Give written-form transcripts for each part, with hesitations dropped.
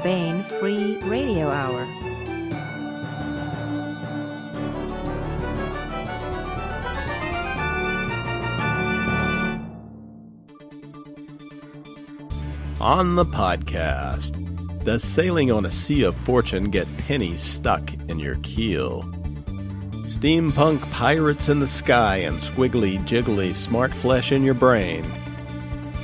Bane Free Radio Hour. On the podcast, does sailing on a sea of fortune get pennies stuck in your keel? Steampunk pirates in the sky and squiggly jiggly smart flesh in your brain.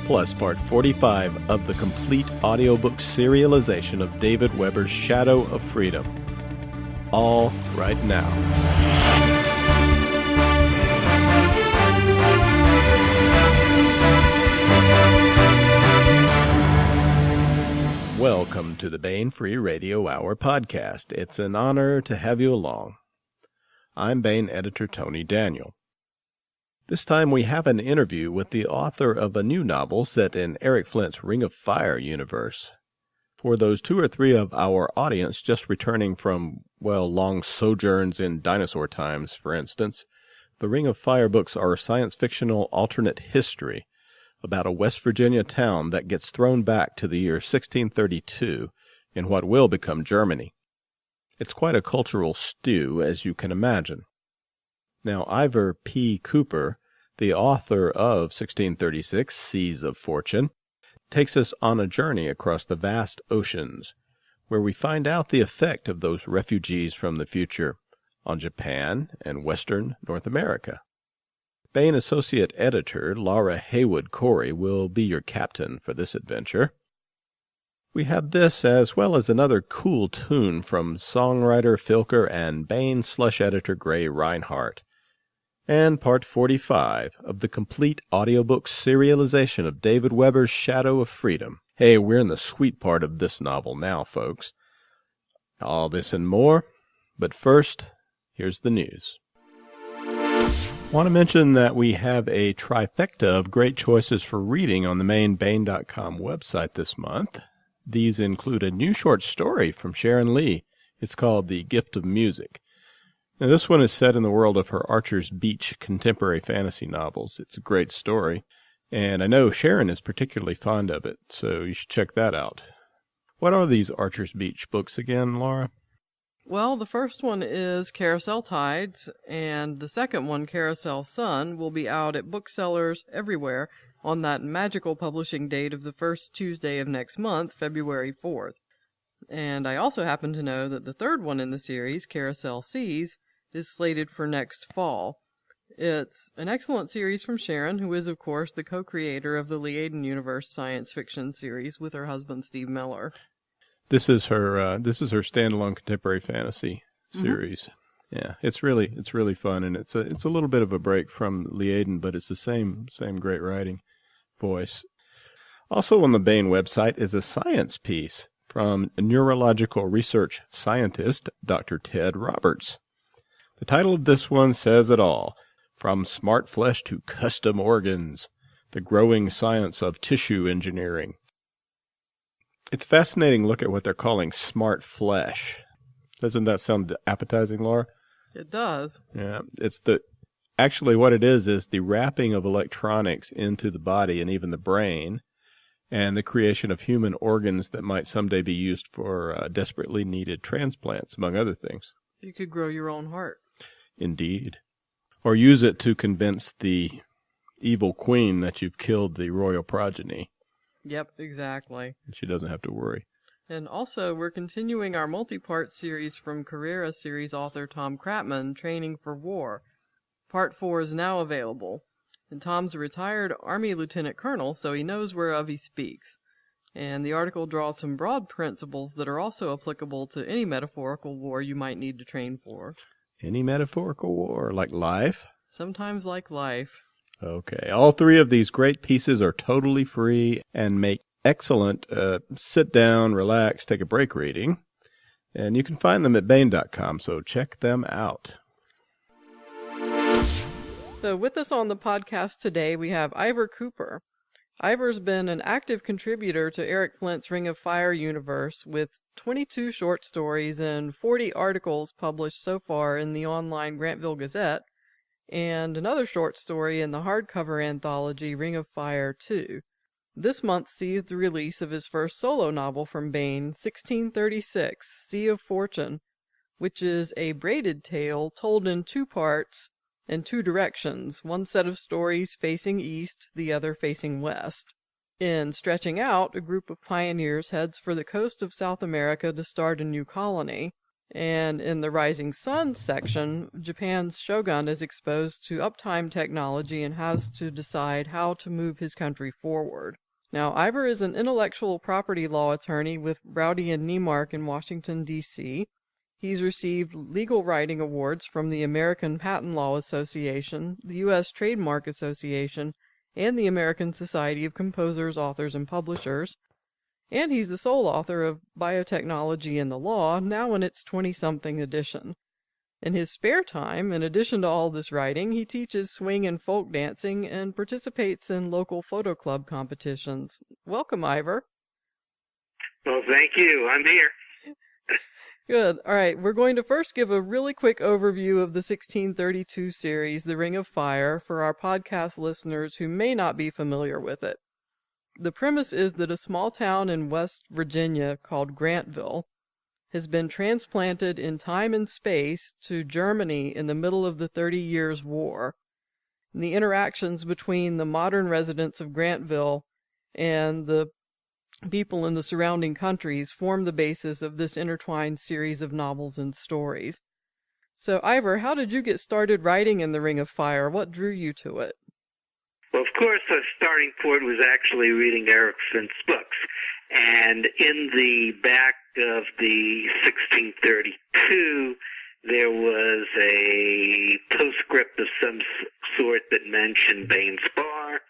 Plus part 45 of the complete audiobook serialization of David Weber's Shadow of Freedom. All right now. Welcome to the Bane Free Radio Hour podcast. It's an honor to have you along. I'm Bane editor Tony Daniel. This time we have an interview with the author of a new novel set in Eric Flint's Ring of Fire universe. For those 2 or 3 of our audience just returning from, long sojourns in dinosaur times, for instance, the Ring of Fire books are a science-fictional alternate history about a West Virginia town that gets thrown back to the year 1632 in what will become Germany. It's quite a cultural stew, as you can imagine. Now, Iver P. Cooper, the author of 1636, Seas of Fortune, takes us on a journey across the vast oceans, where we find out the effect of those refugees from the future on Japan and Western North America. Bane Associate Editor Laura Haywood Corey will be your captain for this adventure. We have this as well as another cool tune from songwriter Filker and Bane Slush Editor Gray Rinehart, and part 45 of the complete audiobook serialization of David Weber's Shadow of Freedom. Hey, we're in the sweet part of this novel now, folks. All this and more, but first, here's the news. Want to mention that we have a trifecta of great choices for reading on the main Bane.com website this month. These include a new short story from Sharon Lee. It's called The Gift of Music. Now, this one is set in the world of her Archer's Beach contemporary fantasy novels. It's a great story, and I know Sharon is particularly fond of it, so you should check that out. What are these Archer's Beach books again, Laura? Well, the first one is Carousel Tides, and the second one, Carousel Sun, will be out at booksellers everywhere on that magical publishing date of the first Tuesday of next month, February 4th. And I also happen to know that the third one in the series, Carousel Seas, is slated for next fall. It's an excellent series from Sharon, who is, of course, the co-creator of the Liaden Universe science fiction series with her husband, Steve Miller. This is her standalone contemporary fantasy series. Mm-hmm. Yeah, it's really fun, and it's a little bit of a break from Liaden, but it's the same great writing voice. Also on the Bane website is a science piece from neurological research scientist Dr. Ted Roberts. The title of this one says it all: From Smart Flesh to Custom Organs, the Growing Science of Tissue Engineering. It's a fascinating look at what they're calling smart flesh. Doesn't that sound appetizing, Laura? It does. Yeah, actually what it is the wrapping of electronics into the body and even the brain, and the creation of human organs that might someday be used for desperately needed transplants, among other things. You could grow your own heart. Indeed. Or use it to convince the evil queen that you've killed the royal progeny. Yep, exactly. She doesn't have to worry. And also, we're continuing our multi-part series from Carrera series author Tom Kratman, Training for War. Part 4 is now available. And Tom's a retired Army lieutenant colonel, so he knows whereof he speaks. And the article draws some broad principles that are also applicable to any metaphorical war you might need to train for. Any metaphorical war, like life? Sometimes like life. Okay, all 3 of these great pieces are totally free and make excellent sit down, relax, take a break reading. And you can find them at Bane.com, so check them out. So with us on the podcast today, we have Iver Cooper. Iver's been an active contributor to Eric Flint's Ring of Fire universe with 22 short stories and 40 articles published so far in the online Grantville Gazette, and another short story in the hardcover anthology Ring of Fire 2. this month sees the release of his first solo novel from Baen, 1636, Sea of Fortune, which is a braided tale told in two parts in two directions, one set of stories facing east, the other facing west. In Stretching Out, a group of pioneers heads for the coast of South America to start a new colony, and in the Rising Sun section, Japan's shogun is exposed to uptime technology and has to decide how to move his country forward. Now, Iver is an intellectual property law attorney with Browdy and Neimark in Washington, D.C. He's received legal writing awards from the American Patent Law Association, the U.S. Trademark Association, and the American Society of Composers, Authors, and Publishers. And he's the sole author of Biotechnology and the Law, now in its 20-something edition. In his spare time, in addition to all this writing, he teaches swing and folk dancing and participates in local photo club competitions. Welcome, Iver. Well, thank you. I'm here. Good. All right, we're going to first give a really quick overview of the 1632 series, The Ring of Fire, for our podcast listeners who may not be familiar with it. The premise is that a small town in West Virginia called Grantville has been transplanted in time and space to Germany in the middle of the 30 Years' War. And the interactions between the modern residents of Grantville and the people in the surrounding countries form the basis of this intertwined series of novels and stories. So, Iver, how did you get started writing in The Ring of Fire? What drew you to it? Well, of course, the starting point was actually reading Eric Finn's books. And in the back of the 1632, there was a postscript of some sort that mentioned Baen's Bar.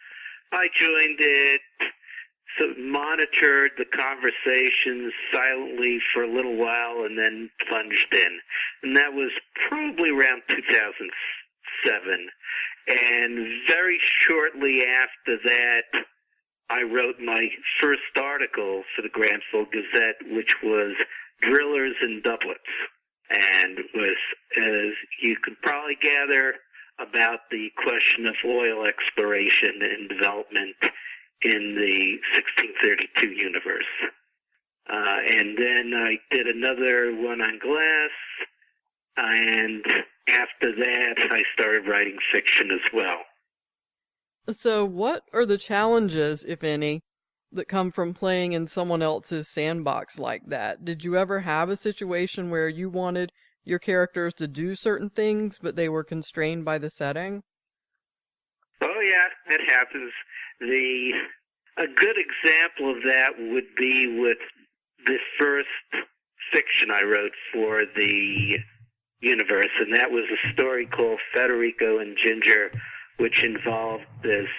I joined it, so monitored the conversations silently for a little while, and then plunged in. And that was probably around 2007. And very shortly after that, I wrote my first article for the Grantville Gazette, which was Drillers in Doublets, and was, as you could probably gather, about the question of oil exploration and development in the 1632 universe. And then I did another one on glass, and after that I started writing fiction as well. So what are the challenges, if any, that come from playing in someone else's sandbox like that? Did you ever have a situation where you wanted your characters to do certain things, but they were constrained by the setting? Oh yeah, it happens. A good example of that would be with the first fiction I wrote for the universe, and that was a story called Federico and Ginger, which involved this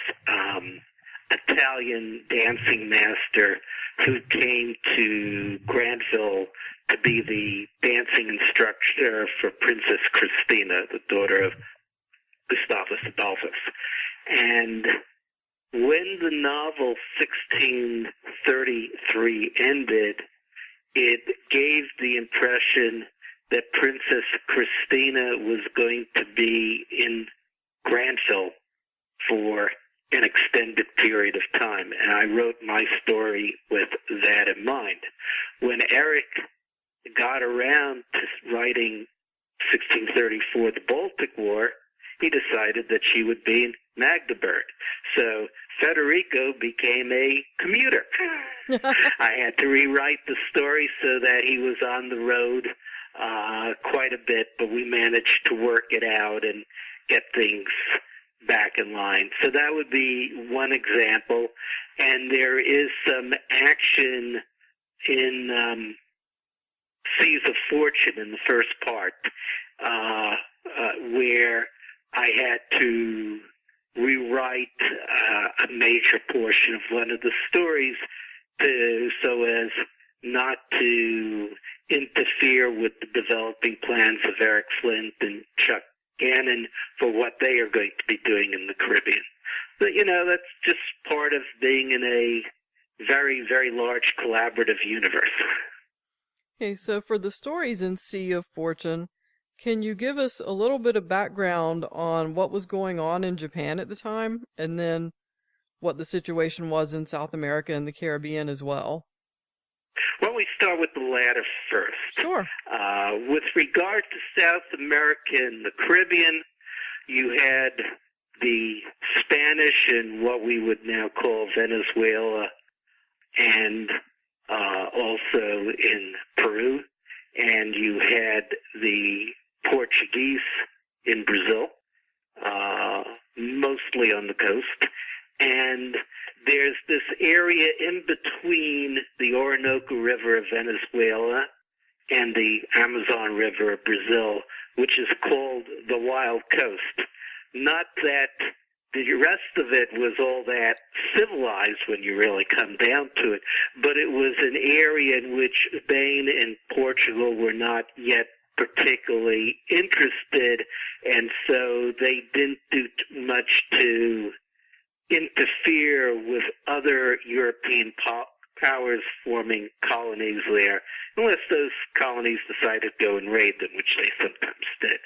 Italian dancing master who came to Grantville to be the dancing instructor for Princess Christina, the daughter of Gustavus Adolphus. And when the novel 1633 ended, it gave the impression that Princess Christina was going to be in Grantville for an extended period of time, and I wrote my story with that in mind. When Eric got around to writing 1634, the Baltic War, he decided that she would be in Magdeburg. So Federico became a commuter. I had to rewrite the story so that he was on the road quite a bit, but we managed to work it out and get things back in line. So that would be one example. And there is some action in Seas of Fortune in the first part, where I had to rewrite a major portion of one of the stories so as not to interfere with the developing plans of Eric Flint and Chuck Gannon for what they are going to be doing in the Caribbean. But, that's just part of being in a very, very large collaborative universe. Okay, so for the stories in Sea of Fortune, can you give us a little bit of background on what was going on in Japan at the time? And then what the situation was in South America and the Caribbean as well. Well, we start with the latter first. Sure. With regard to South America and the Caribbean, you had the Spanish in what we would now call Venezuela, and also in Peru, and you had the Portuguese in Brazil, mostly on the coast, and there's this area in between the Orinoco River of Venezuela and the Amazon River of Brazil, which is called the Wild Coast. Not that the rest of it was all that civilized when you really come down to it, but it was an area in which Spain and Portugal were not yet particularly interested, and so they didn't do much to interfere with other European powers forming colonies there, unless those colonies decided to go and raid them, which they sometimes did.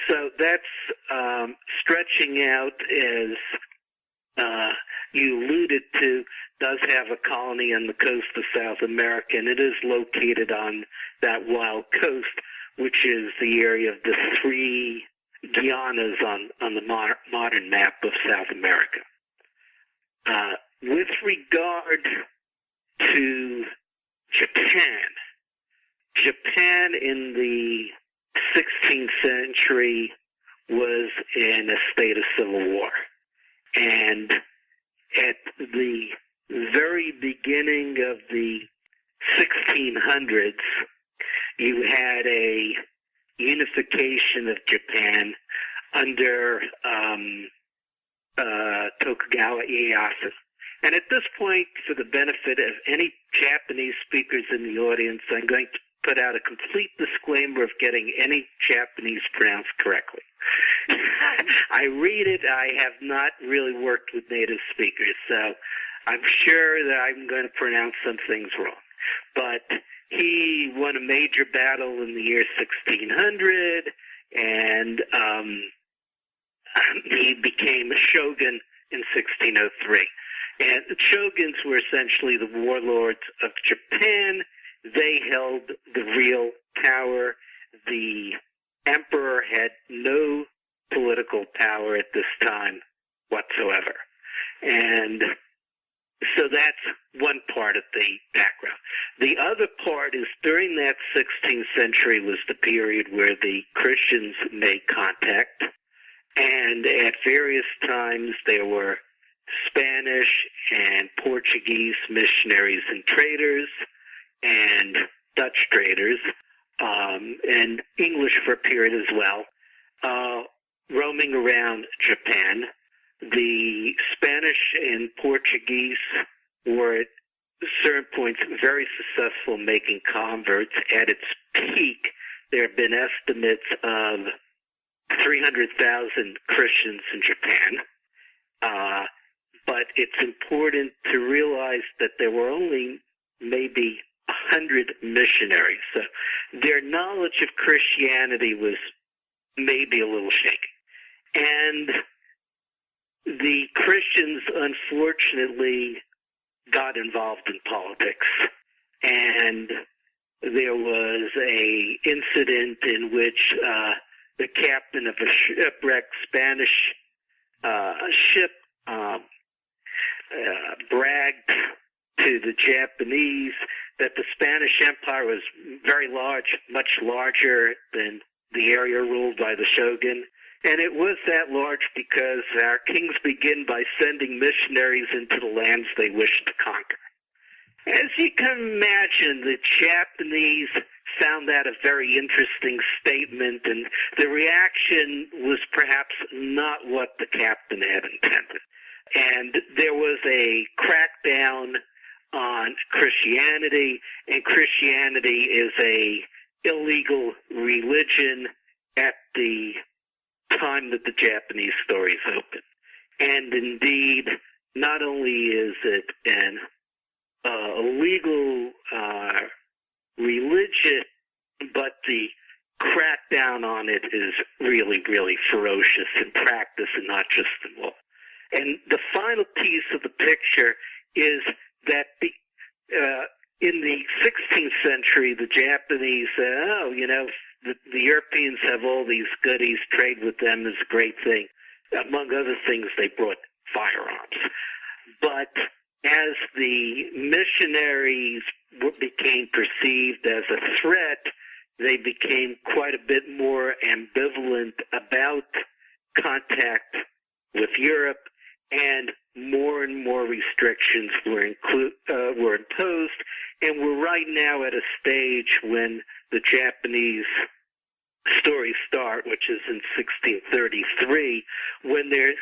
So that's stretching out, as you alluded to, does have a colony on the coast of South America, and it is located on that wild coast, which is the area of the three Guianas on the modern map of South America. With regard to Japan in the 16th century was in a state of civil war. And at the very beginning of the 1600s, you had a unification of Japan under Tokugawa Ieyasu. And at this point, for the benefit of any Japanese speakers in the audience, I'm going to put out a complete disclaimer of getting any Japanese pronounced correctly. I read it. I have not really worked with native speakers, so I'm sure that I'm going to pronounce some things wrong. But he won a major battle in the year 1600, and he became a shogun in 1603. And the shoguns were essentially the warlords of Japan. They held the real power. The emperor had no political power at this time whatsoever. And so that's one part of the background. The other part is during that 16th century was the period where the Christians made contact. And at various times there were Spanish and Portuguese missionaries and traders and Dutch traders, and English for a period as well, roaming around Japan. The Spanish and Portuguese were at certain points very successful making converts. At its peak, there have been estimates of 300,000 Christians in Japan. But it's important to realize that there were only maybe 100 missionaries. So their knowledge of Christianity was maybe a little shaky. And the Christians, unfortunately, got involved in politics. And there was an incident in which the captain of a shipwrecked Spanish ship bragged to the Japanese that the Spanish Empire was very large, much larger than the area ruled by the shogun. And it was that large because our kings begin by sending missionaries into the lands they wished to conquer. As you can imagine, the Japanese found that a very interesting statement, and the reaction was perhaps not what the captain had intended. And there was a crackdown on Christianity, and Christianity is a illegal religion at the time that the Japanese stories open. And indeed, not only is it an illegal religion, but the crackdown on it is really, really ferocious in practice and not just in law. And the final piece of the picture is that in the 16th century, the Japanese said, the Europeans have all these goodies, trade with them is a great thing. Among other things, they brought firearms. But as the missionaries became perceived as a threat, they became quite a bit more ambivalent about contact with Europe, and more restrictions were imposed. And we're right now at a stage when the Japanese stories start, which is in 1633, when there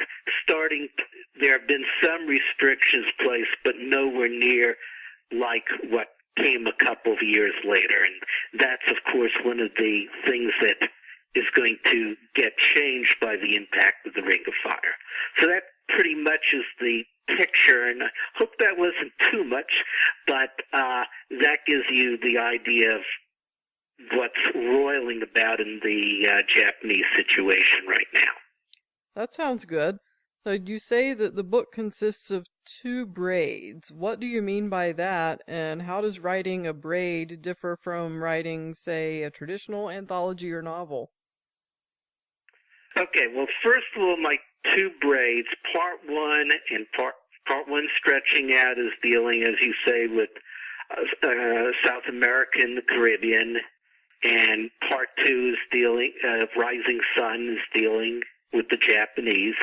have been some restrictions placed, but nowhere near like what came a couple of years later. And that's, of course, one of the things that is going to get changed by the impact of the Ring of Fire. So that pretty much is the picture, and I hope that wasn't too much, but that gives you the idea of what's roiling about in the Japanese situation right now. That sounds good. So you say that the book consists of 2 braids. What do you mean by that, and how does writing a braid differ from writing, say, a traditional anthology or novel? Okay, well, first of all, my 2 braids, part 1 and part 1 stretching out is dealing, as you say, with South America and the Caribbean, and part 2 is dealing, Rising Sun is dealing with the Japanese.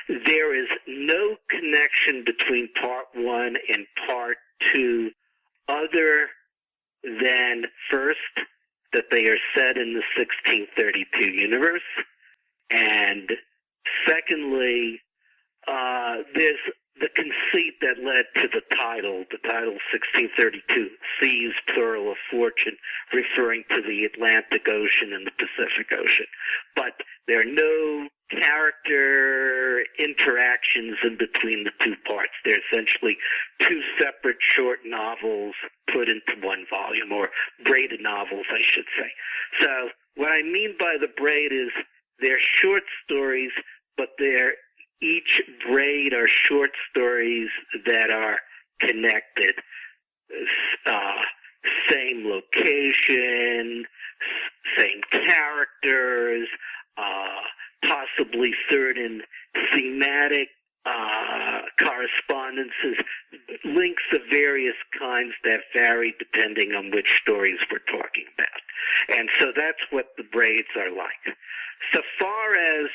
There is no connection between part 1 and part 2 other than, first, that they are set in the 1632 universe, and secondly, there's the conceit that led to the title 1632, Seas, plural of fortune, referring to the Atlantic Ocean and the Pacific Ocean. But there are no character interactions in between the 2 parts. They're essentially 2 separate short novels put into 1 volume, or braided novels, I should say. So what I mean by the braid is they're short stories, but each braid are short stories that are connected. Same location, same characters, possibly certain thematic correspondences, links of various kinds that vary depending on which stories we're talking about. And so that's what the braids are like. So far as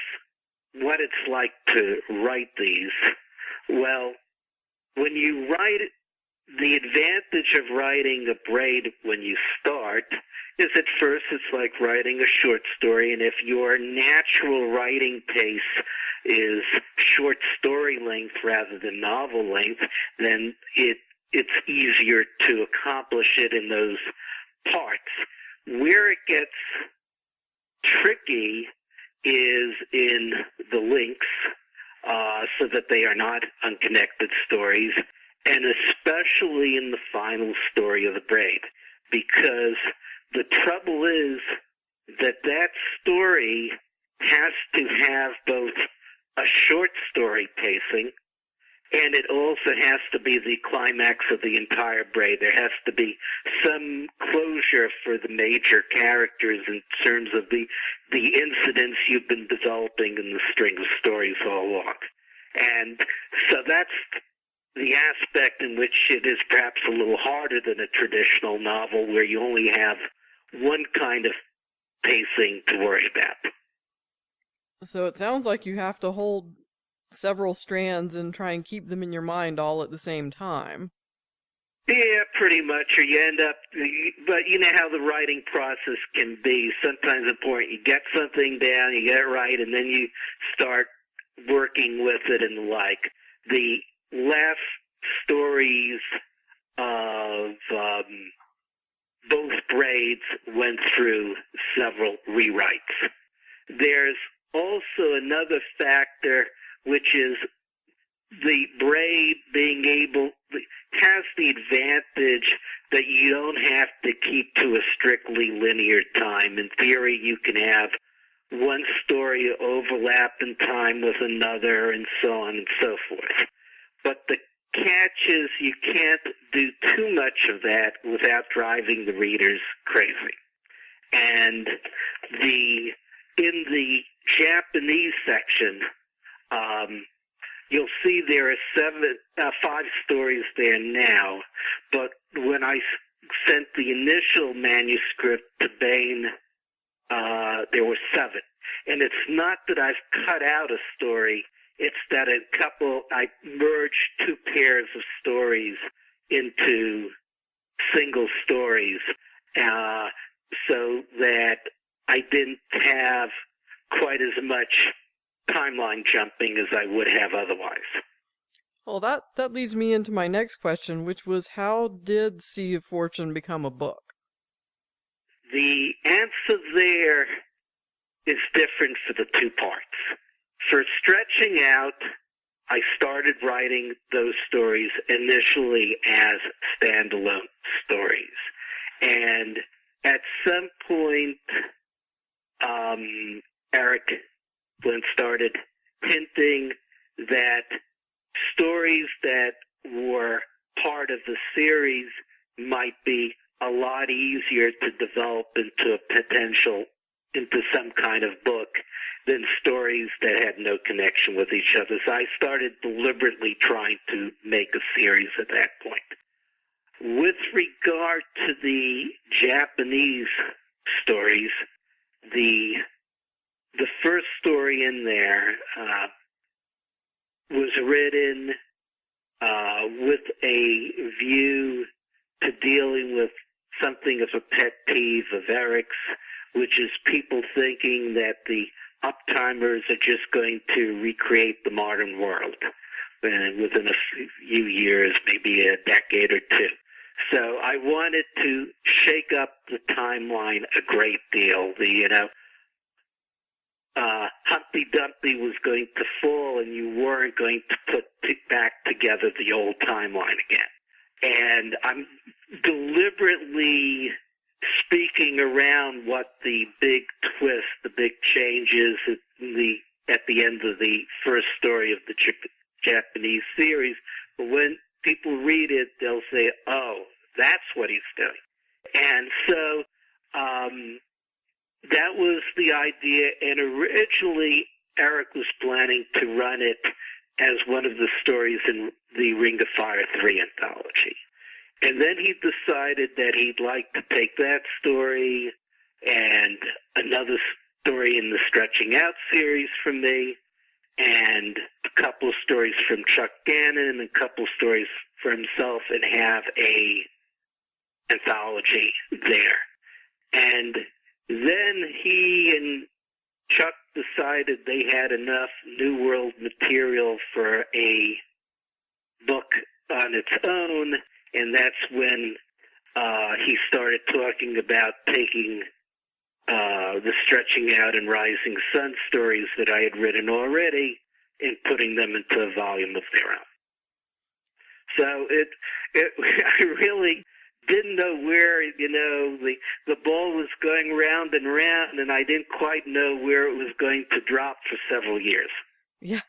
what it's like to write these, well, when you write, the advantage of writing a braid when you start is at first it's like writing a short story, and if your natural writing pace is short story length rather than novel length, then it's easier to accomplish it in those parts. Where it gets tricky is in the links, so that they are not unconnected stories, and especially in the final story of the braid, because the trouble is that story has to have both a short story pacing, and it also has to be the climax of the entire braid. There has to be some closure for the major characters in terms of the incidents you've been developing in the string of stories all along. And so that's the aspect in which it is perhaps a little harder than a traditional novel where you only have one kind of pacing to worry about. So it sounds like you have to hold several strands and try and keep them in your mind all at the same time. Yeah, pretty much, or you end up, but you know how the writing process can be. Sometimes important, you get something down, you get it right, and then you start working with it and the like. The last stories of both braids went through several rewrites. There's also another factor, which is the braid being able, has the advantage that you don't have to keep to a strictly linear time. In theory, you can have one story overlap in time with another, and so on and so forth. But the catch is you can't do too much of that without driving the readers crazy. And in the Japanese section, you'll see there are 5 stories there now, but when I sent the initial manuscript to Baen, there were 7. And it's not that I've cut out a story, it's that I merged 2 pairs of stories into single stories, so that I didn't have quite as much timeline jumping as I would have otherwise. Well, that leads me into my next question, which was, how did Sea of Fortune become a book? The answer there is different for the 2 parts. For Stretching Out, I started writing those stories initially as standalone stories. And at some point, Eric Flint started hinting that stories that were part of the series might be a lot easier to develop into some kind of book than stories that had no connection with each other. So I started deliberately trying to make a series at that point. With regard to the Japanese stories, the first story in there was written with a view to dealing with something of a pet peeve of Eric's, which is people thinking that the uptimers are just going to recreate the modern world within a few years, maybe a decade or 2. So I wanted to shake up the timeline a great deal. Humpty Dumpty was going to fall, and you weren't going to put back together the old timeline again. And I'm deliberately speaking around what the big twist, the big change is at the end of the first story of the Japanese series. But when people read it, they'll say, oh, that's what he's doing. And so that was the idea. And originally, Eric was planning to run it as one of the stories in the Ring of Fire 3 anthology. And then he decided that he'd like to take that story and another story in the Stretching Out series from me, and a couple stories from Chuck Gannon, and a couple stories for himself, and have a anthology there. And then he and Chuck decided they had enough New World material for a book on its own, and that's when he started talking about taking the Stretching Out and Rising Sun stories that I had written already and putting them into a volume of their own. So I really didn't know where, the ball was going round and round, and I didn't quite know where it was going to drop for several years. Yeah.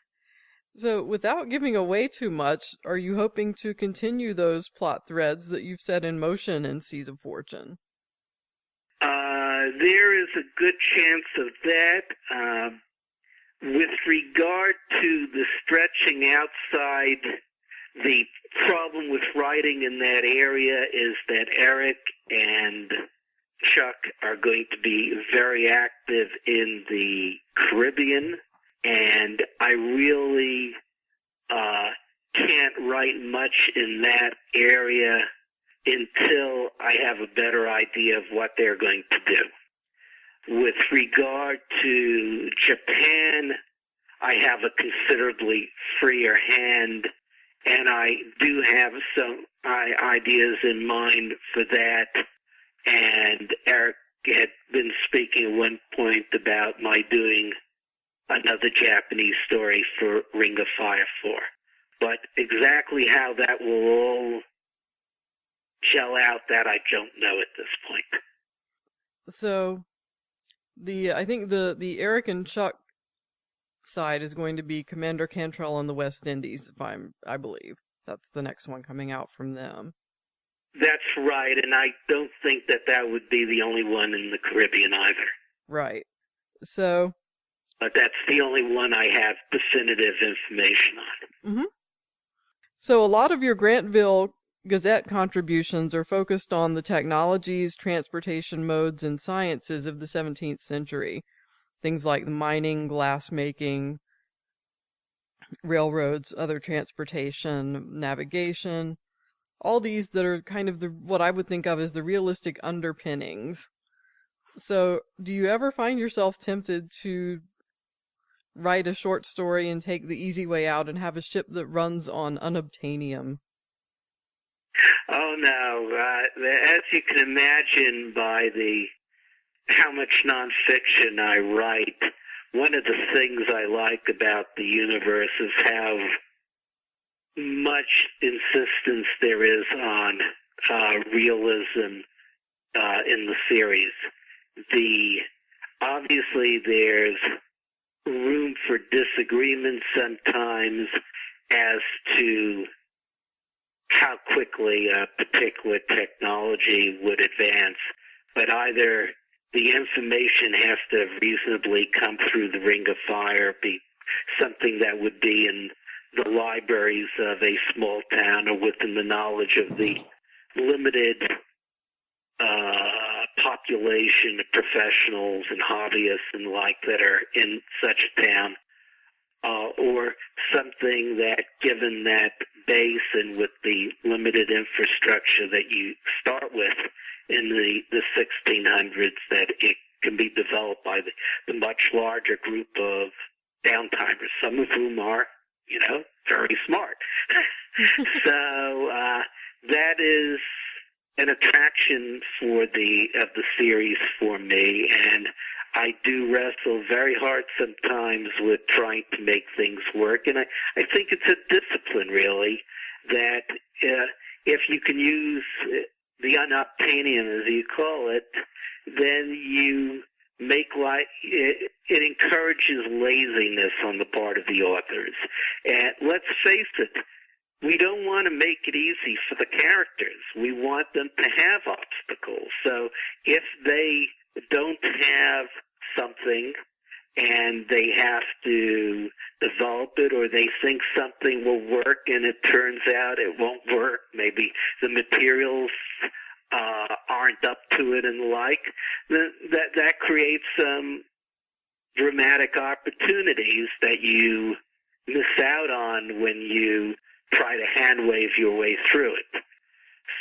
So, without giving away too much, are you hoping to continue those plot threads that you've set in motion in Seas of Fortune? There is a good chance of that. With regard to the Stretching Out side, the problem with writing in that area is that Eric and Chuck are going to be very active in the Caribbean, and I really can't write much in that area until I have a better idea of what they're going to do. With regard to Japan, I have a considerably freer hand, and I do have some ideas in mind for that. And Eric had been speaking at one point about my doing another Japanese story for Ring of Fire 4. But exactly how that will all gel out, that I don't know at this point. So, I think the Eric and Chuck side is going to be Commander Cantrell and the West Indies, I believe. That's the next one coming out from them. That's right, and I don't think that would be the only one in the Caribbean either. Right. So... But that's the only one I have definitive information on. Mm-hmm. So a lot of your Grantville Gazette contributions are focused on the technologies, transportation modes, and sciences of the 17th century. Things like mining, glass-making, railroads, other transportation, navigation, all these that are kind of what I would think of as the realistic underpinnings. So, do you ever find yourself tempted to write a short story and take the easy way out and have a ship that runs on unobtainium? Oh no! As you can imagine by how much nonfiction I write, one of the things I like about the universe is how much insistence there is on realism in the series. Obviously there's room for disagreement sometimes as to how quickly a particular technology would advance, but either the information has to reasonably come through the Ring of Fire, be something that would be in the libraries of a small town or within the knowledge of the limited population of professionals and hobbyists and like that are in such a town, or something that, given that base and with the limited infrastructure that you start with in the 1600s, that it can be developed by the much larger group of downtimers, some of whom are, very smart. So that is an attraction of the series for me, and I do wrestle very hard sometimes with trying to make things work, and I think it's a discipline, really, that if you can use the unobtainium, as you call it, then you make it encourages laziness on the part of the authors. And let's face it, we don't want to make it easy for the characters. We want them to have obstacles. So if they don't have something and they have to develop it, or they think something will work and it turns out it won't work, maybe the materials aren't up to it and the like, that creates some dramatic opportunities that you miss out on when you try to hand wave your way through it.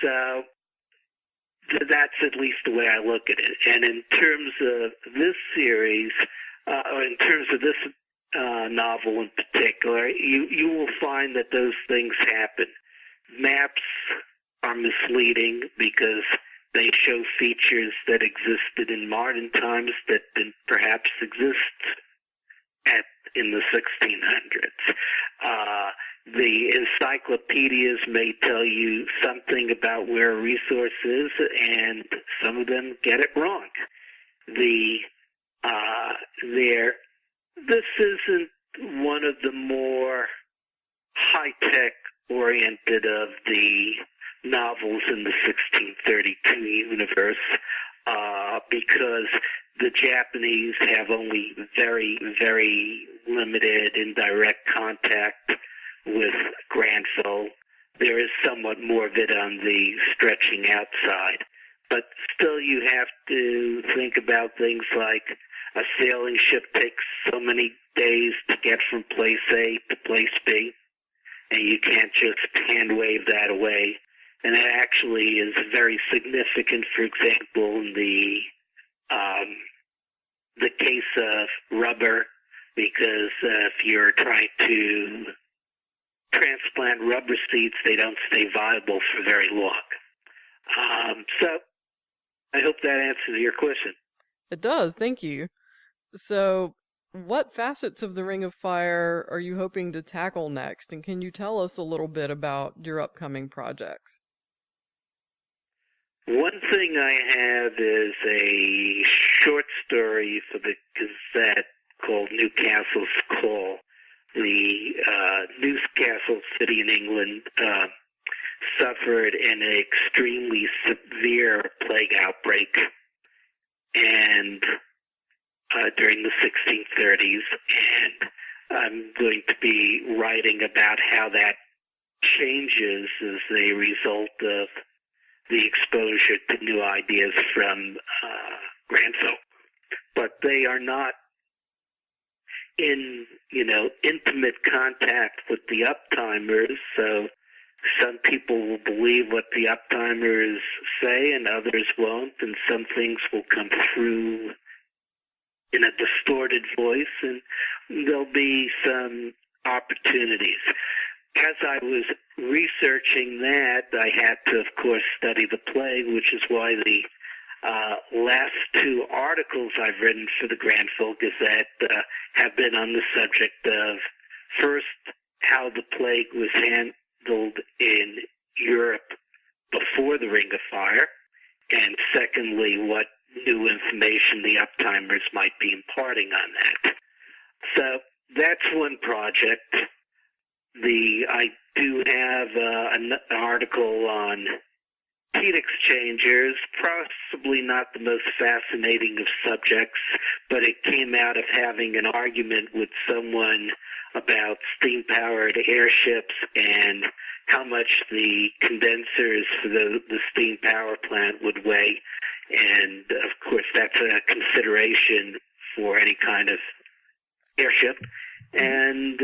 So that's at least the way I look at it. And in terms of this series, or in terms of this novel in particular, you will find that those things happen. Maps are misleading because they show features that existed in modern times that didn't perhaps exist in the 1600s. The encyclopedias may tell you something about where a resource is, and some of them get it wrong. This isn't one of the more high-tech oriented of the novels in the 1632 universe, because the Japanese have only very, very limited indirect contact with Granville. There is somewhat more of it on the stretching outside. But still you have to think about things like a sailing ship takes so many days to get from place A to place B, and you can't just hand wave that away. And that actually is very significant, for example, in the case of rubber, because if you're trying to transplant rubber seeds, they don't stay viable for very long. So I hope that answers your question. It does, thank you. So, what facets of the Ring of Fire are you hoping to tackle next, and can you tell us a little bit about your upcoming projects? One thing I have is a short story for the Gazette called Newcastle's Call. The Newcastle city in England suffered an extremely severe plague outbreak and during the 1630s, and I'm going to be writing about how that changes as a result of the exposure to new ideas from Granville. But they are not in, intimate contact with the uptimers, so some people will believe what the uptimers say and others won't, and some things will come through in a distorted voice, and there'll be some opportunities. As I was researching that, I had to, of course, study the plague, which is why the last two articles I've written for the Granville Gazette have been on the subject of, first, how the plague was handled in Europe before the Ring of Fire, and secondly, what new information the uptimers might be imparting on that. So that's one project. I do have an article on heat exchangers, possibly not the most fascinating of subjects, but it came out of having an argument with someone about steam-powered airships and how much the condensers for the steam power plant would weigh. And, of course, that's a consideration for any kind of airship. And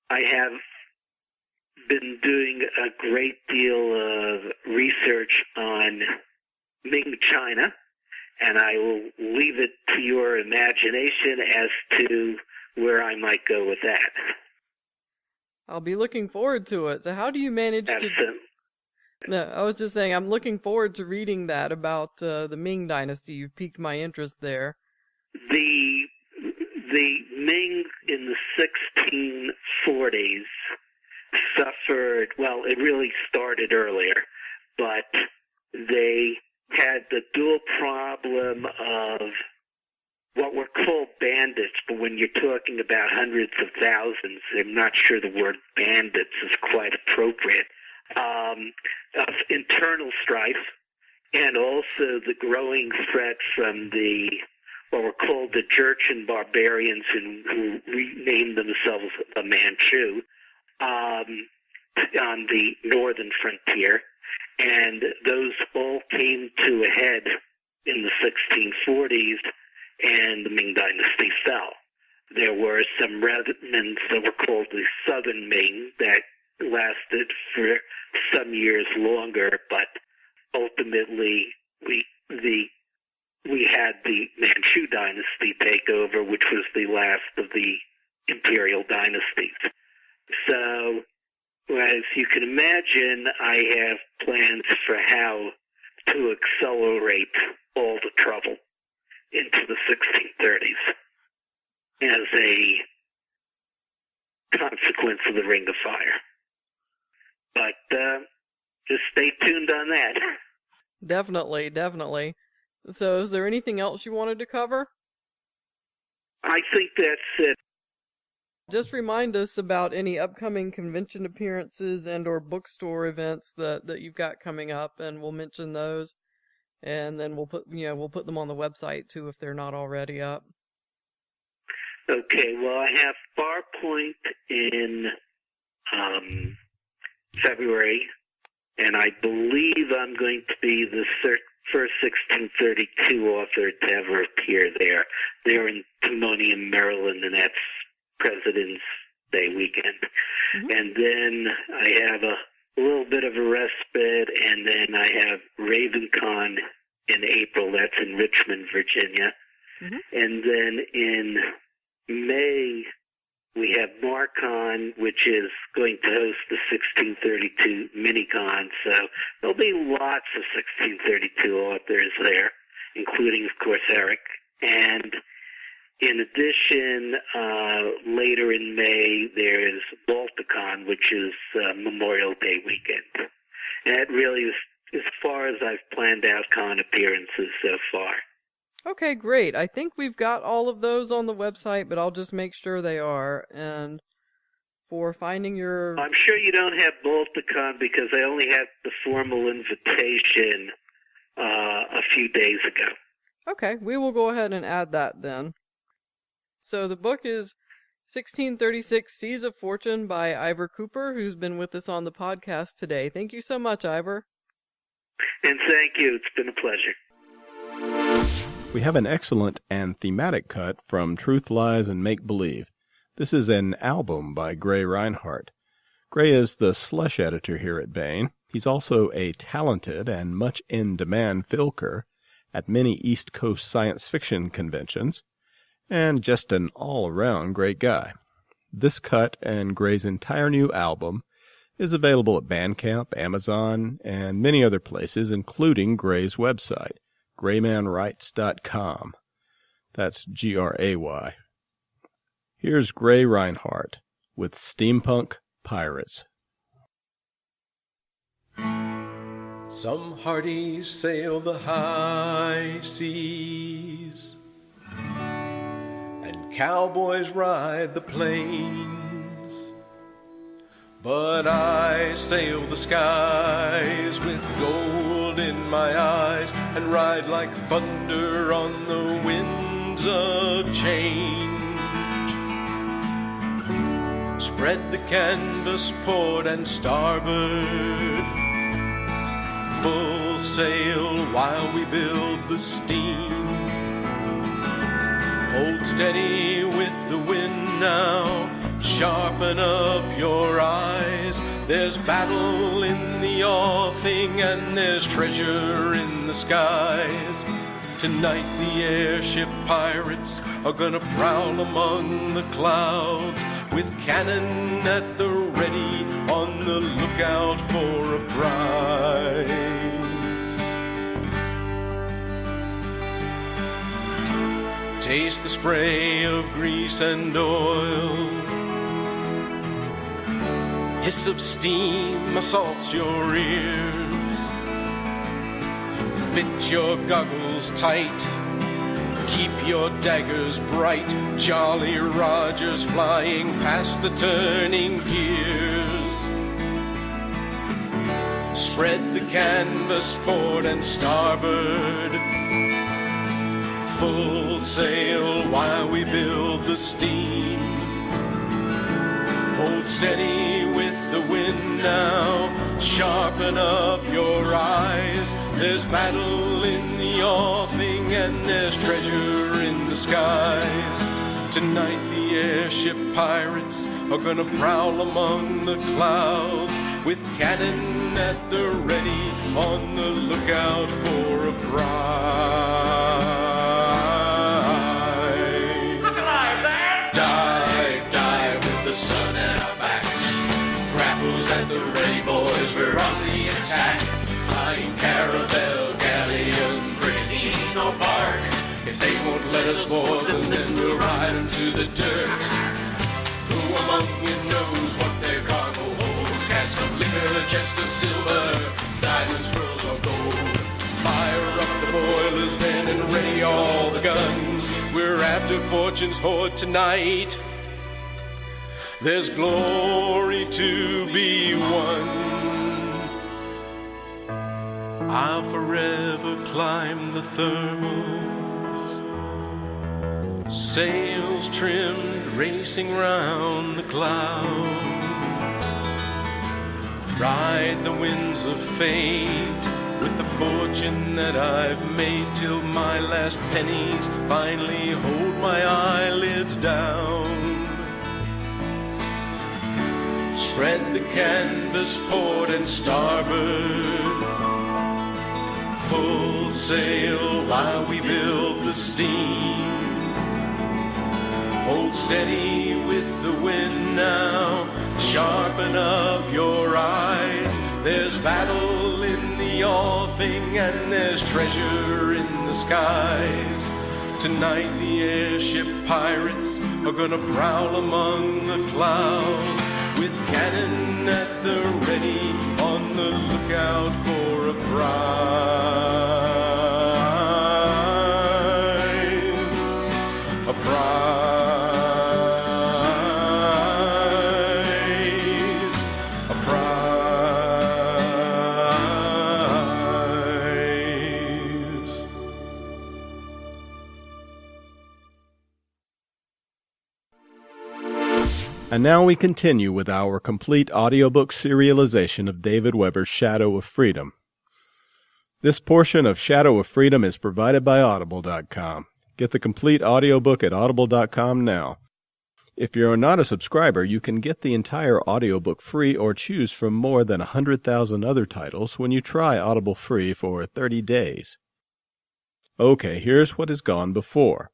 I have been doing a great deal of research on Ming China, and I will leave it to your imagination as to where I might go with that. I'll be looking forward to it. So how do you manage to... No, I was just saying I'm looking forward to reading that about the Ming Dynasty. You've piqued my interest there. The Ming in the 1640s suffered, well, it really started earlier, but they had the dual problem of what were called bandits, but when you're talking about hundreds of thousands, I'm not sure the word bandits is quite appropriate, of internal strife, and also the growing threat from what were called the Jurchen barbarians, who renamed themselves the Manchu, on the northern frontier. And those all came to a head in the 1640s, and the Ming Dynasty fell. There were some remnants that were called the Southern Ming that lasted for some years longer, but ultimately we had the Manchu dynasty take over, which was the last of the imperial dynasties. So, as you can imagine, I have plans for how to accelerate all the trouble into the 1630s as a consequence of the Ring of Fire. But just stay tuned on that. Definitely, definitely. So is there anything else you wanted to cover? I think that's it. Just remind us about any upcoming convention appearances and or bookstore events that you've got coming up, and we'll mention those. And then we'll put them on the website too if they're not already up. Okay, well, I have Farpoint in February, and I believe I'm going to be the first 1632 author to ever appear there. They're in Timonium, Maryland, and that's President's Day weekend. Mm-hmm. And then I have a little bit of a respite, and then I have RavenCon in April. That's in Richmond, Virginia. Mm-hmm. And then in May, we have Marcon, which is going to host the 1632 Minicon. So there'll be lots of 1632 authors there, including, of course, Eric. And in addition, later in May, there's Balticon, which is Memorial Day weekend. And that really is as far as I've planned out con appearances so far. Okay, great. I think we've got all of those on the website, but I'll just make sure they are. And for finding your... I'm sure you don't have Balticon because I only had the formal invitation a few days ago. Okay, we will go ahead and add that then. So the book is 1636 Seas of Fortune by Iver Cooper, who's been with us on the podcast today. Thank you so much, Iver. And thank you. It's been a pleasure. We have an excellent and thematic cut from Truth, Lies, and Make Believe. This is an album by Gray Rinehart. Gray is the slush editor here at Baen. He's also a talented and much in-demand filker at many East Coast science fiction conventions, and just an all-around great guy. This cut and Gray's entire new album is available at Bandcamp, Amazon, and many other places, including Gray's website, graymanwrites.com. That's Gray. Here's Gray Rinehart with Steampunk Pirates. Some hearties sail the high seas, and cowboys ride the plains. But I sail the skies with gold in my eyes and ride like thunder on the winds of change. Spread the canvas port and starboard, full sail while we build the steam. Hold steady with the wind now, sharpen up your eyes. There's battle in the offing and there's treasure in the skies. Tonight the airship pirates are gonna prowl among the clouds with cannon at the ready, on the lookout for a prize. Taste the spray of grease and oil. Hiss of steam assaults your ears. Fit your goggles tight. Keep your daggers bright. Jolly Roger's flying past the turning gears. Spread the canvas port and starboard, full sail while we build the steam. Hold steady with the wind now, sharpen up your eyes. There's battle in the offing and there's treasure in the skies. Tonight the airship pirates are gonna prowl among the clouds with cannon at the ready, on the lookout for a prize. Look alive there! Dive, dive with the sun at our backs. Grapples at the ready, boys, we're on the attack. Flying caravel, galleon, brigantine or bark. If they won't let us board them, then we'll ride them to the dirt. Who among you knows what their cargo holds? Cast of liquor, chest of silver, diamonds, pearls, or gold. Fire up the boilers then and ready all the guns. We're after fortune's hoard tonight. There's glory to be won. I'll forever climb the thermals, sails trimmed, racing round the clouds. Ride the winds of fate with the fortune that I've made, till my last pennies finally hold my eyelids down. Spread the canvas port and starboard, full sail while we build the steam. Hold steady with the wind now, sharpen up your eyes. There's battle in the offing and there's treasure in the skies. Tonight the airship pirates are gonna prowl among the clouds with cannon at the ready, on the lookout for for a prize, a prize, a prize. And now we continue with our complete audiobook serialization of David Weber's Shadow of Freedom. This portion of Shadow of Freedom is provided by Audible.com. Get the complete audiobook at Audible.com now. If you're not a subscriber, you can get the entire audiobook free or choose from more than 100,000 other titles when you try Audible free for 30 days. Okay, here's what has gone before.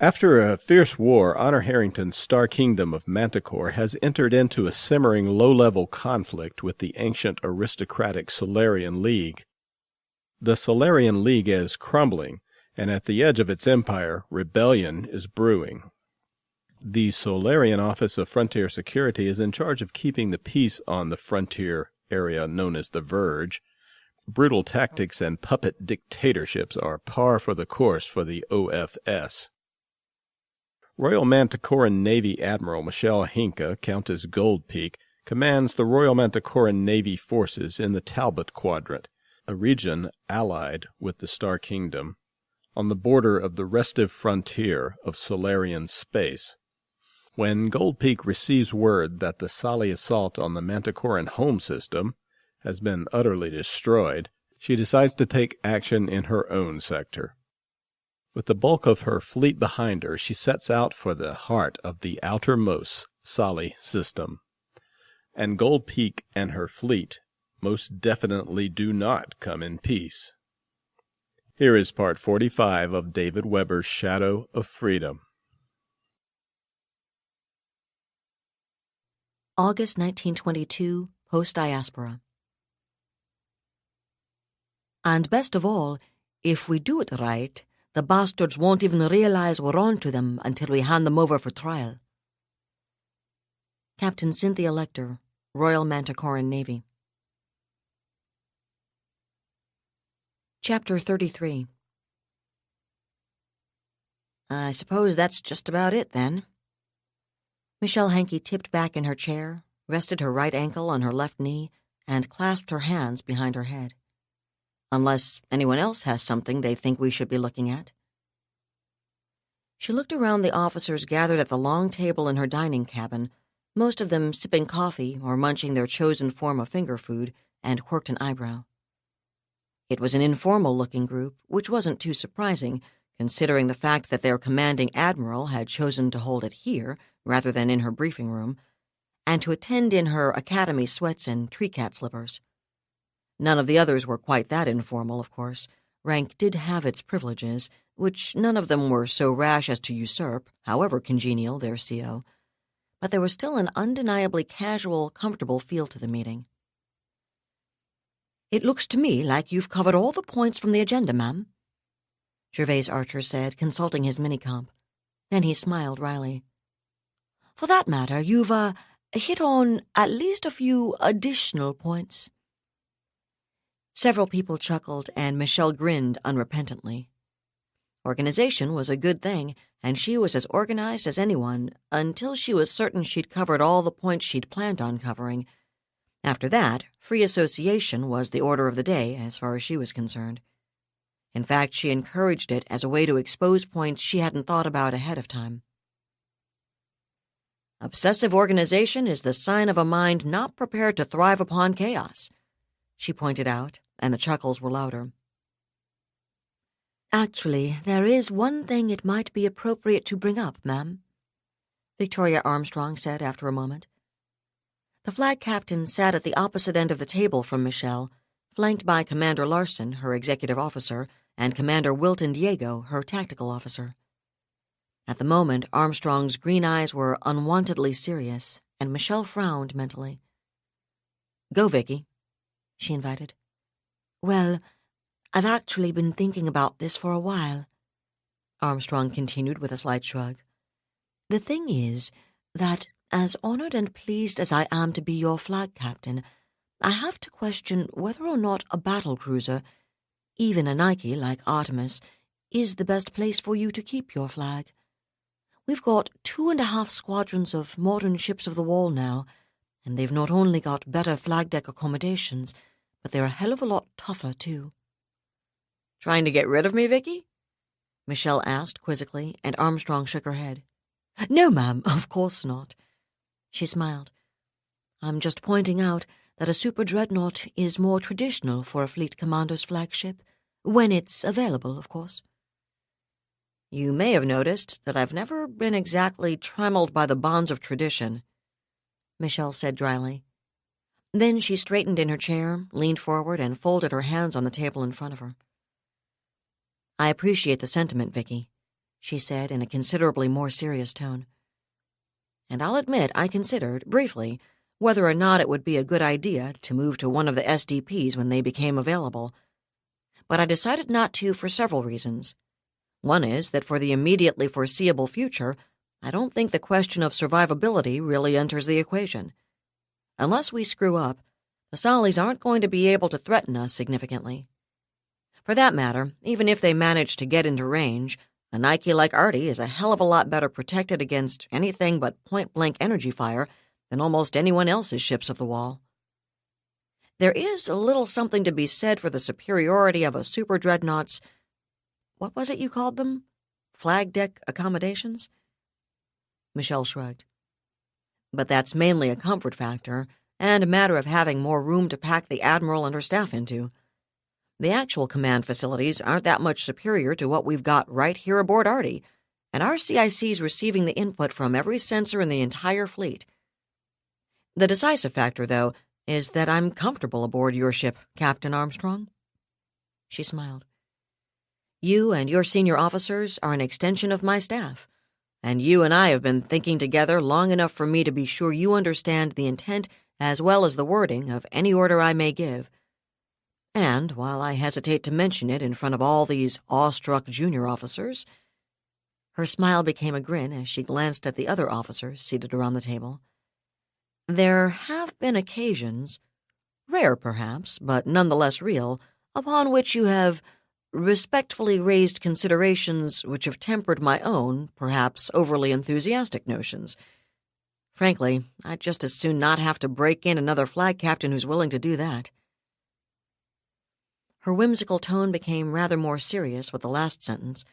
After a fierce war, Honor Harrington's Star Kingdom of Manticore has entered into a simmering low-level conflict with the ancient aristocratic Solarian League. The Solarian League is crumbling, and at the edge of its empire, rebellion is brewing. The Solarian Office of Frontier Security is in charge of keeping the peace on the frontier area known as the Verge. Brutal tactics and puppet dictatorships are par for the course for the OFS. Royal Manticoran Navy Admiral Michelle Hinka, Countess Goldpeak, commands the Royal Manticoran Navy forces in the Talbot Quadrant, a region allied with the Star Kingdom, on the border of the restive frontier of Solarian space. When Goldpeak receives word that the Sali assault on the Manticoran home system has been utterly destroyed, she decides to take action in her own sector. With the bulk of her fleet behind her, she sets out for the heart of the outermost Sali system. And Goldpeak and her fleet most definitely do not come in peace. Here is part 45 of David Weber's Shadow of Freedom. August 1922, post-diaspora. And best of all, if we do it right, the bastards won't even realize we're on to them until we hand them over for trial. Captain Cynthia Lecter, Royal Manticoran Navy. Chapter 33. I suppose that's just about it, then. Michelle Hankey tipped back in her chair, rested her right ankle on her left knee, and clasped her hands behind her head. Unless anyone else has something they think we should be looking at. She looked around the officers gathered at the long table in her dining cabin, most of them sipping coffee or munching their chosen form of finger food, and quirked an eyebrow. It was an informal-looking group, which wasn't too surprising, considering the fact that their commanding admiral had chosen to hold it here rather than in her briefing room, and to attend in her academy sweats and tree cat slippers. None of the others were quite that informal, of course. Rank did have its privileges, which none of them were so rash as to usurp, however congenial their CO. But there was still an undeniably casual, comfortable feel to the meeting. "It looks to me like you've covered all the points from the agenda, ma'am," Gervais Archer said, consulting his minicomp. Then he smiled wryly. "For that matter, you've, hit on at least a few additional points." Several people chuckled, and Michelle grinned unrepentantly. Organization was a good thing, and she was as organized as anyone until she was certain she'd covered all the points she'd planned on covering. After that, free association was the order of the day as far as she was concerned. In fact, she encouraged it as a way to expose points she hadn't thought about ahead of time. "Obsessive organization is the sign of a mind not prepared to thrive upon chaos," she pointed out, and the chuckles were louder. "Actually, there is one thing it might be appropriate to bring up, ma'am," Victoria Armstrong said after a moment. The flag captain sat at the opposite end of the table from Michelle, flanked by Commander Larson, her executive officer, and Commander Wilton Diego, her tactical officer. At the moment, Armstrong's green eyes were unwontedly serious, and Michelle frowned mentally. "Go, Vicky," she invited. "Well, I've actually been thinking about this for a while," Armstrong continued with a slight shrug. "The thing is that, as honored and pleased as I am to be your flag captain, I have to question whether or not a battle cruiser, even a Nike like Artemis, is the best place for you to keep your flag. We've got 2.5 squadrons of modern ships of the wall now, and they've not only got better flag deck accommodations, but they're a hell of a lot tougher, too. Trying to get rid of me, Vicky? Michelle asked quizzically, and Armstrong shook her head. No, ma'am, of course not. She smiled. I'm just pointing out that a super dreadnought is more traditional for a fleet commander's flagship, when it's available, of course. You may have noticed that I've never been exactly trammeled by the bonds of tradition, Michelle said dryly. Then she straightened in her chair, leaned forward, and folded her hands on the table in front of her. I appreciate the sentiment, Vicky, she said in a considerably more serious tone. And I'll admit I considered, briefly, whether or not it would be a good idea to move to one of the SDPs when they became available. But I decided not to for several reasons. One is that for the immediately foreseeable future, I don't think the question of survivability really enters the equation. Unless we screw up, the Solis aren't going to be able to threaten us significantly. For that matter, even if they manage to get into range, a Nike like Artie is a hell of a lot better protected against anything but point-blank energy fire than almost anyone else's ships of the wall. There is a little something to be said for the superiority of a super dreadnought's, what was it you called them? Flag deck accommodations? Michelle shrugged. But that's mainly a comfort factor, and a matter of having more room to pack the Admiral and her staff into. The actual command facilities aren't that much superior to what we've got right here aboard Artie, and our CIC's receiving the input from every sensor in the entire fleet. The decisive factor, though, is that I'm comfortable aboard your ship, Captain Armstrong. She smiled. You and your senior officers are an extension of my staff, and you and I have been thinking together long enough for me to be sure you understand the intent as well as the wording of any order I may give. And, while I hesitate to mention it in front of all these awestruck junior officers, her smile became a grin as she glanced at the other officers seated around the table. There have been occasions, rare perhaps, but nonetheless real, upon which you have respectfully raised considerations which have tempered my own, perhaps overly enthusiastic notions. Frankly, I'd just as soon not have to break in another flag captain who's willing to do that. Her whimsical tone became rather more serious with the last sentence,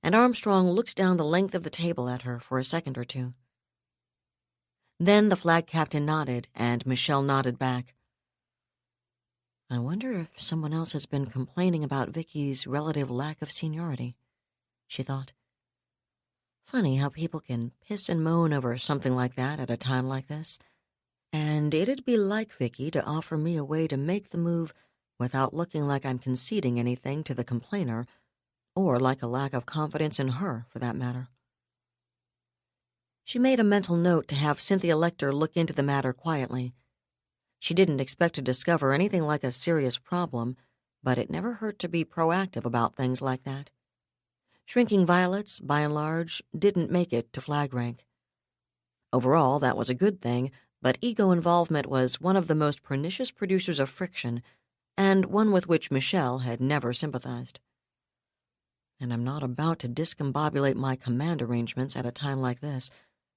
and Armstrong looked down the length of the table at her for a second or two. Then the flag captain nodded, and Michelle nodded back. I wonder if someone else has been complaining about Vicky's relative lack of seniority, she thought. Funny how people can piss and moan over something like that at a time like this. And it'd be like Vicky to offer me a way to make the move without looking like I'm conceding anything to the complainer, or like a lack of confidence in her, for that matter. She made a mental note to have Cynthia Lecter look into the matter quietly. She didn't expect to discover anything like a serious problem, but it never hurt to be proactive about things like that. Shrinking violets, by and large, didn't make it to flag rank. Overall, that was a good thing, but ego involvement was one of the most pernicious producers of friction, and one with which Michelle had never sympathized. And I'm not about to discombobulate my command arrangements at a time like this,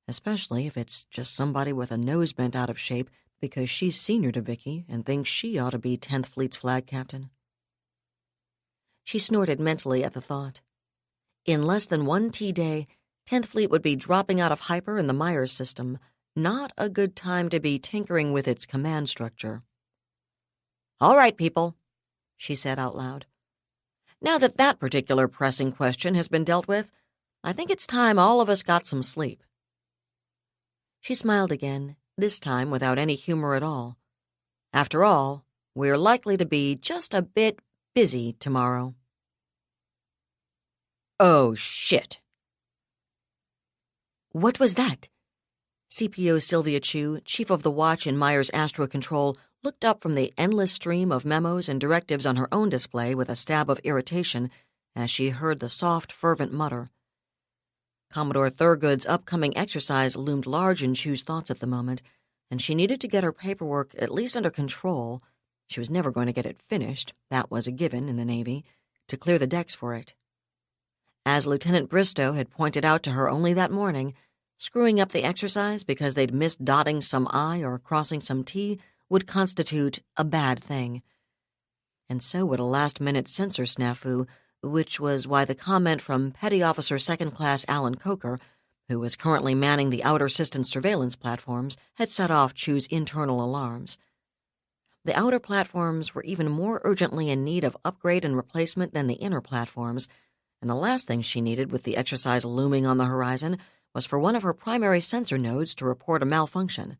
especially if it's just somebody with a nose bent out of shape because she's senior to Vicky and thinks she ought to be 10th Fleet's flag captain. She snorted mentally at the thought. In less than one T-day, 10th Fleet would be dropping out of hyper in the Myers system. Not a good time to be tinkering with its command structure. All right, people, she said out loud. Now that that particular pressing question has been dealt with, I think it's time all of us got some sleep. She smiled again, this time without any humor at all. After all, we're likely to be just a bit busy tomorrow. Oh, shit. What was that? CPO Sylvia Chu, chief of the watch in Myers Astro Control, looked up from the endless stream of memos and directives on her own display with a stab of irritation as she heard the soft, fervent mutter. Commodore Thurgood's upcoming exercise loomed large in Chu's thoughts at the moment, and she needed to get her paperwork at least under control. She was never going to get it finished, that was a given in the Navy, to clear the decks for it. As Lieutenant Bristow had pointed out to her only that morning, screwing up the exercise because they'd missed dotting some I or crossing some T would constitute a bad thing. And so would a last-minute censor snafu, which was why the comment from Petty Officer Second Class Alan Coker, who was currently manning the outer system surveillance platforms, had set off Chu's internal alarms. The outer platforms were even more urgently in need of upgrade and replacement than the inner platforms, and the last thing she needed with the exercise looming on the horizon was for one of her primary sensor nodes to report a malfunction.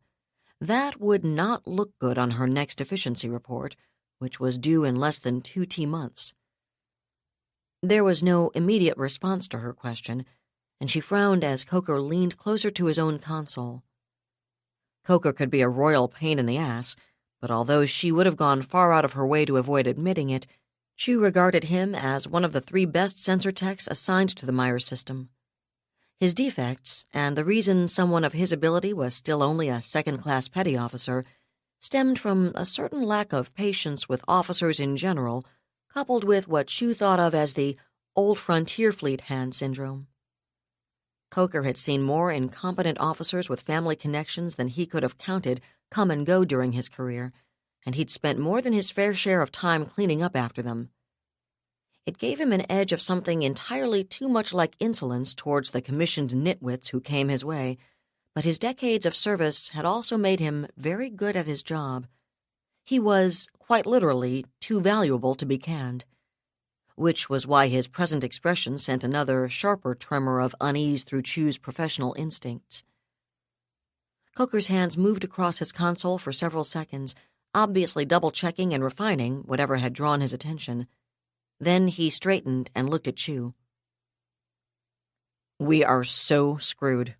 That would not look good on her next efficiency report, which was due in less than 2 T-months. There was no immediate response to her question, and she frowned as Coker leaned closer to his own console. Coker could be a royal pain in the ass, but although she would have gone far out of her way to avoid admitting it, Chu regarded him as one of the 3 best sensor techs assigned to the Myers system. His defects, and the reason someone of his ability was still only a second-class petty officer, stemmed from a certain lack of patience with officers in general, coupled with what Chu thought of as the old frontier fleet hand syndrome. Coker had seen more incompetent officers with family connections than he could have counted come and go during his career, and he'd spent more than his fair share of time cleaning up after them. It gave him an edge of something entirely too much like insolence towards the commissioned nitwits who came his way, but his decades of service had also made him very good at his job. He was, quite literally, too valuable to be canned. Which was why his present expression sent another, sharper tremor of unease through Chu's professional instincts. Coker's hands moved across his console for several seconds, obviously double-checking and refining whatever had drawn his attention. Then he straightened and looked at Chu. "We are so screwed,"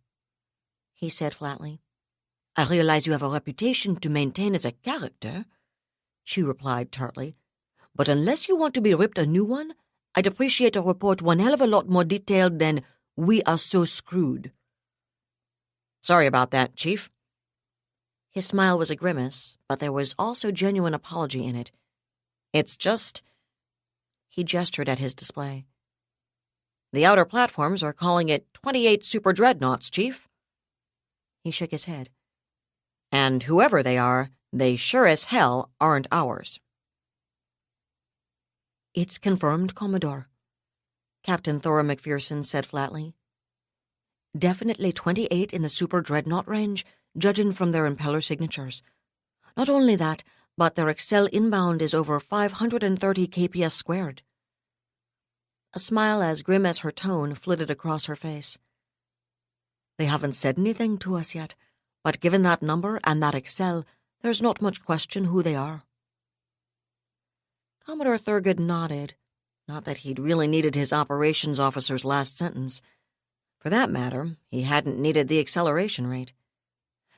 he said flatly. "I realize you have a reputation to maintain as a character," Chu replied tartly. "But unless you want to be ripped a new one, I'd appreciate a report one hell of a lot more detailed than 'we are so screwed.'" "Sorry about that, Chief." His smile was a grimace, but there was also genuine apology in it. "It's just—" He gestured at his display. "The outer platforms are calling it 28 super dreadnoughts, Chief." He shook his head. "And whoever they are, they sure as hell aren't ours." "It's confirmed, Commodore," Captain Thora McPherson said flatly. "Definitely 28 in the super dreadnought range, judging from their impeller signatures. Not only that, but their Excel inbound is over 530 kps squared." A smile as grim as her tone flitted across her face. "They haven't said anything to us yet, but given that number and that Excel, there's not much question who they are." Commodore Thurgood nodded, not that he'd really needed his operations officer's last sentence. For that matter, he hadn't needed the acceleration rate.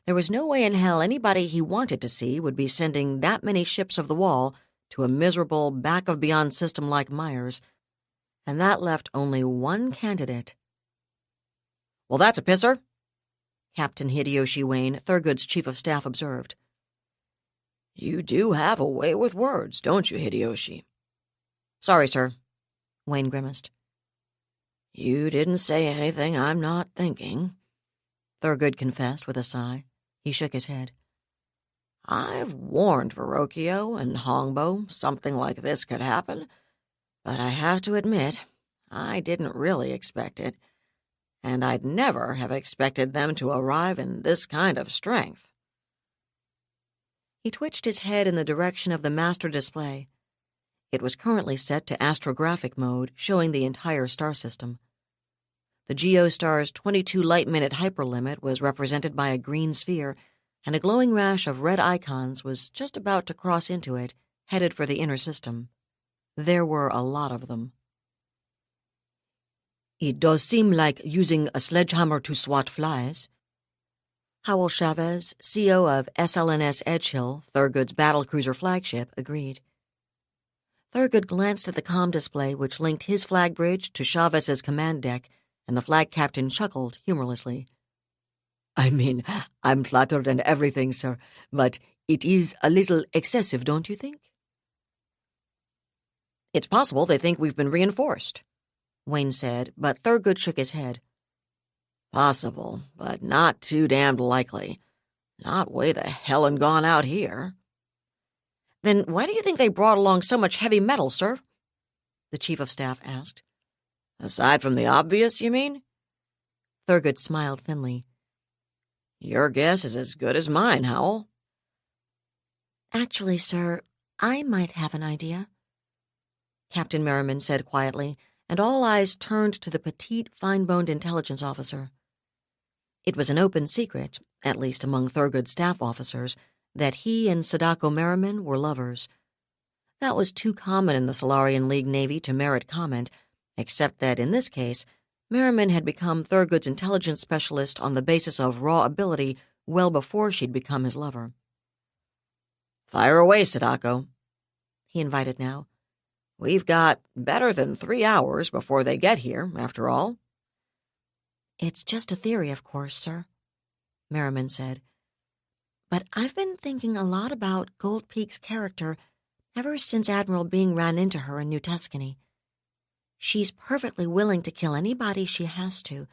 There was no way in hell anybody he wanted to see would be sending that many ships of the wall to a miserable back-of-beyond system like Myers, and that left only one candidate. "Well, that's a pisser," Captain Hideyoshi Wayne, Thurgood's chief of staff, observed. "You do have a way with words, don't you, Hideyoshi?" "Sorry, sir," Wayne grimaced. "You didn't say anything I'm not thinking," Thurgood confessed with a sigh. He shook his head. "I've warned Verrocchio and Hongbo something like this could happen, but I have to admit, I didn't really expect it, and I'd never have expected them to arrive in this kind of strength." He twitched his head in the direction of the master display. It was currently set to astrographic mode, showing the entire star system. The Geostar's 22 light-minute hyperlimit was represented by a green sphere, and a glowing rash of red icons was just about to cross into it, headed for the inner system. There were a lot of them. "It does seem like using a sledgehammer to swat flies," Howell Chavez, CO of SLNS Edgehill, Thurgood's battlecruiser flagship, agreed. Thurgood glanced at the comm display which linked his flag bridge to Chavez's command deck, and the flag captain chuckled humorlessly. I mean, I'm flattered and everything, sir, but it is a little excessive, don't you think? It's possible they think we've been reinforced, Wayne said, but Thurgood shook his head. Possible, but not too damned likely. Not way the hell and gone out here. Then why do you think they brought along so much heavy metal, sir? The Chief of Staff asked. Aside from the obvious, you mean? Thurgood smiled thinly. Your guess is as good as mine, Howell. Actually, sir, I might have an idea, Captain Merriman said quietly, and all eyes turned to the petite, fine-boned intelligence officer. It was an open secret, at least among Thurgood's staff officers, that he and Sadako Merriman were lovers. That was too common in the Solarian League Navy to merit comment, except that in this case, Merriman had become Thurgood's intelligence specialist on the basis of raw ability well before she'd become his lover. Fire away, Sadako, he invited now. We've got better than 3 hours before they get here, after all. It's just a theory, of course, sir, Merriman said. But I've been thinking a lot about Gold Peak's character ever since Admiral Byng ran into her in New Tuscany. She's perfectly willing to kill anybody she has to.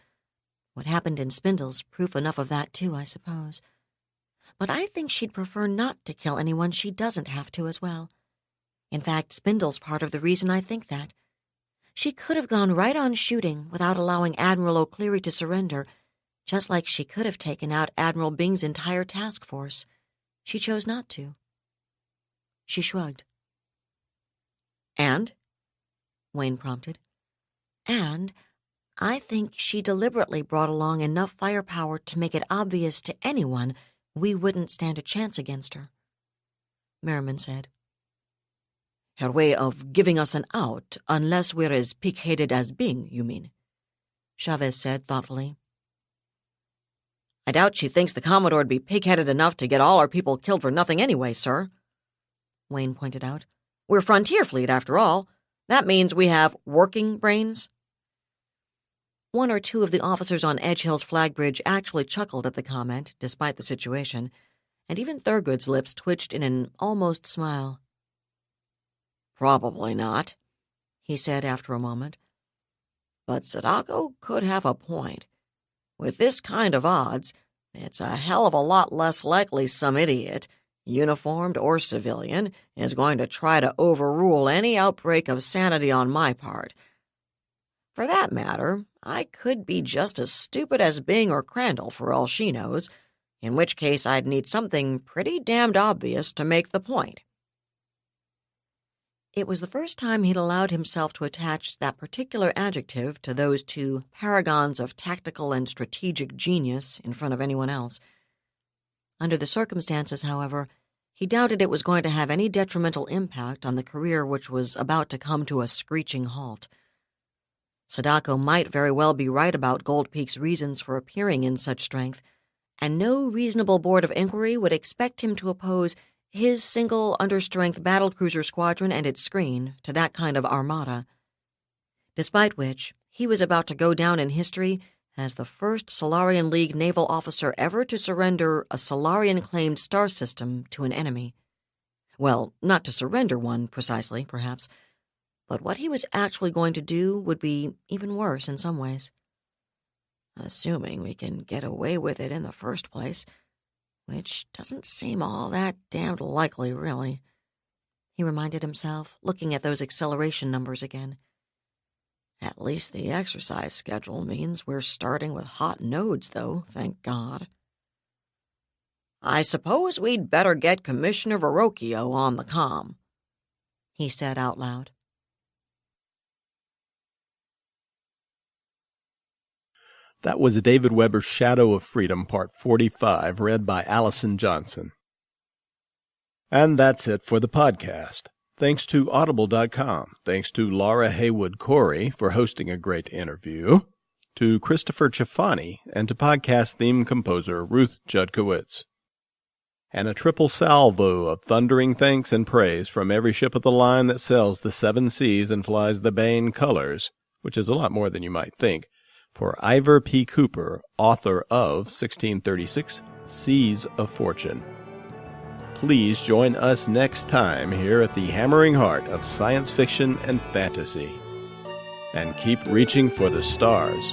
What happened in Spindle's proof enough of that, too, I suppose. But I think she'd prefer not to kill anyone she doesn't have to as well. In fact, Spindle's part of the reason I think that. She could have gone right on shooting without allowing Admiral O'Cleary to surrender, just like she could have taken out Admiral Byng's entire task force. She chose not to. She shrugged. And? Wayne prompted. And I think she deliberately brought along enough firepower to make it obvious to anyone we wouldn't stand a chance against her, Merriman said. Her way of giving us an out, unless we're as pig-headed as Byng, you mean? Chavez said thoughtfully. I doubt she thinks the Commodore'd be pig-headed enough to get all our people killed for nothing anyway, sir, Wayne pointed out. We're Frontier Fleet, after all. That means we have working brains. One or two of the officers on Edge Hill's flag bridge actually chuckled at the comment, despite the situation, and even Thurgood's lips twitched in an almost smile. Probably not, he said after a moment. But Sadako could have a point. With this kind of odds, it's a hell of a lot less likely some idiot, uniformed or civilian, is going to try to overrule any outbreak of sanity on my part. For that matter, I could be just as stupid as Byng or Crandall for all she knows, in which case I'd need something pretty damned obvious to make the point. It was the first time he'd allowed himself to attach that particular adjective to those two paragons of tactical and strategic genius in front of anyone else. Under the circumstances, however, he doubted it was going to have any detrimental impact on the career which was about to come to a screeching halt. Sadako might very well be right about Gold Peak's reasons for appearing in such strength, and no reasonable board of inquiry would expect him to oppose his single understrength battlecruiser squadron and its screen to that kind of armada. Despite which, he was about to go down in history as the first Solarian League naval officer ever to surrender a Solarian-claimed star system to an enemy. Well, not to surrender one, precisely, perhaps, but what he was actually going to do would be even worse in some ways. Assuming we can get away with it in the first place, which doesn't seem all that damned likely, really, he reminded himself, looking at those acceleration numbers again. At least the exercise schedule means we're starting with hot nodes, though, thank God. I suppose we'd better get Commissioner Verrocchio on the comm, he said out loud. That was David Weber's Shadow of Freedom, Part 45, read by Allison Johnson. And that's it for the podcast. Thanks to Audible.com. Thanks to Laura Haywood Corey for hosting a great interview. To Christopher Chafani and to podcast theme composer Ruth Judkowitz. And a triple salvo of thundering thanks and praise from every ship of the line that sails the 7 seas and flies the Bane colors, which is a lot more than you might think, for Iver P. Cooper, author of 1636 Seas of Fortune. Please join us next time here at the hammering heart of science fiction and fantasy. And keep reaching for the stars.